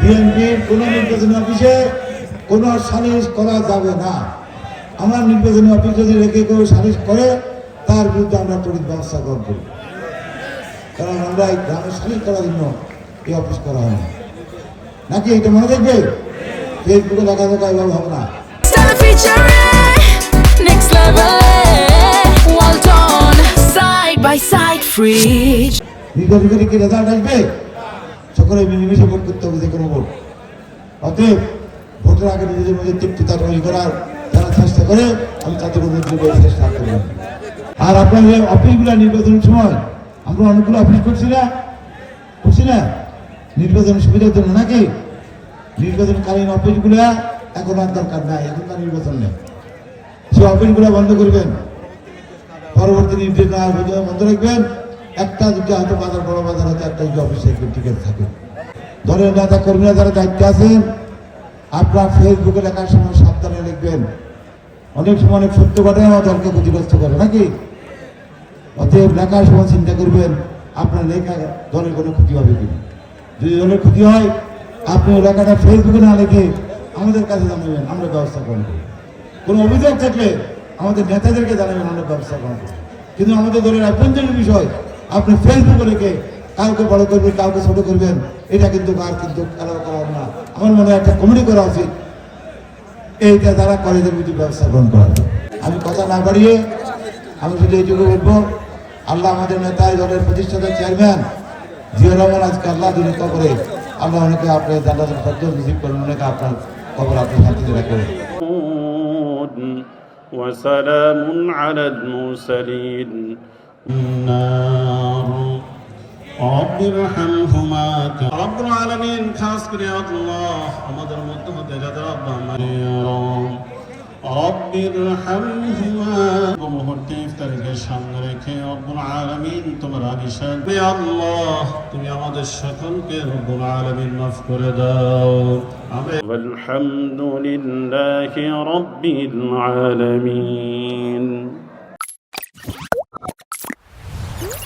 বিএনপির কোনো নির্বাচনী অফিসে কোনো সালিশ করা যাবে না। আমার নির্বাচনী অফিস যদি রেখে কেউ সালিশ করে তার বিরুদ্ধে আমরা তড়িৎ ব্যবস্থা গ্রহণ করি, কারণ আমরা এই গ্রামে সালিশ করার জন্য এই অফিস করা হয়নি। নাকি এটা মনে দেখবে? ফেসবুকে লেখা দেখা এভাবে হবে না। নির্বাচনী কি রেজাল্ট আসবে? সকলে মিলেমিশে ভোট করতে হবে, যে কোনো ভোট। অতএব ভোটের আগে নিজেদের মধ্যে তৃপ্তিতা তৈরি করার যারা চেষ্টা করে, আমি তাদের চেষ্টা করব। আর আপনাদের অফিসগুলো নির্বাচনের সময় আমরা অনেকগুলো অফিস করছি না নির্বাচনের সুবিধার জন্য, নাকি? নির্বাচনকালীন অফিসগুলো এখন আর দরকার নাই, এখনকার নির্বাচন নেই। সেই অফিসগুলো বন্ধ করবেন, পরবর্তী নির্দেশ নেওয়ার পর্যন্ত বন্ধ রাখবেন। একটা দুটো হয়তো বাজার, বড় বাজার হয়তো একটা দুটো অফিসে টিকিট থাকে। দলের নেতা কর্মীরা যারা দায়িত্বে আছেন, আপনার ফেসবুকে লেখার সময় সাবধানে লিখবেন। অনেক সময় অনেক সত্য ঘটনা আমার দলকে ক্ষতিগ্রস্ত করে, নাকি? অতএব লেখার সময় চিন্তা করবেন আপনার লেখা দলের কোনো ক্ষতি হবে কিনা। যদি দলের ক্ষতি হয়, আপনি লেখাটা ফেসবুকে না লিখে আমাদের কাছে জানাবেন, আমরা ব্যবস্থা গ্রহণ করি। কোনো অভিযোগ থাকলে আমাদের নেতাদেরকে জানাবেন, আমরা ব্যবস্থা গ্রহণ করি। কিন্তু আমাদের দলের আভ্যন্তরীণ বিষয় আপনি ফেসবুকে লিখে কাউকে বড় করবেন, কাউকে ছোট করবেন, এটা কিন্তু আর কিন্তু খেলা করা হবে না। আমার মনে হয় একটা কমিটি করা উচিত, এইটা যারা কলেজের বিরুদ্ধে ব্যবস্থা গ্রহণ করা। আমি কথা না বাড়িয়ে আমি শুধু এইটুকু বলবো, আল্লাহ আমাদের নেতা, দলের প্রতিষ্ঠাতা চেয়ারম্যান জিয়া রহমান আজকে আল্লাহ দিনে কবরে, আল্লাহ অনেকে আপনার জান্নাতুল ফেরদৌস নসিব করেন, অনেকে আপনার কবর আপনি শান্তিতে রাখেন। وسلام على المرسلين النار رب ارحمهما رب العالمين খাস করে আল্লাহ আমাদের মধ্য হতে যাদের আব্বা رب ارحمهما মুহূর্তে ইফতারকে সামনে রেখে রব্বুল আলামিন তোমার আদেশে আল্লাহ তুমি আমাদের সকলকে রব্বুল আলামিন মাফ করে দাও। আমিন। والحمد لله رب العالمين।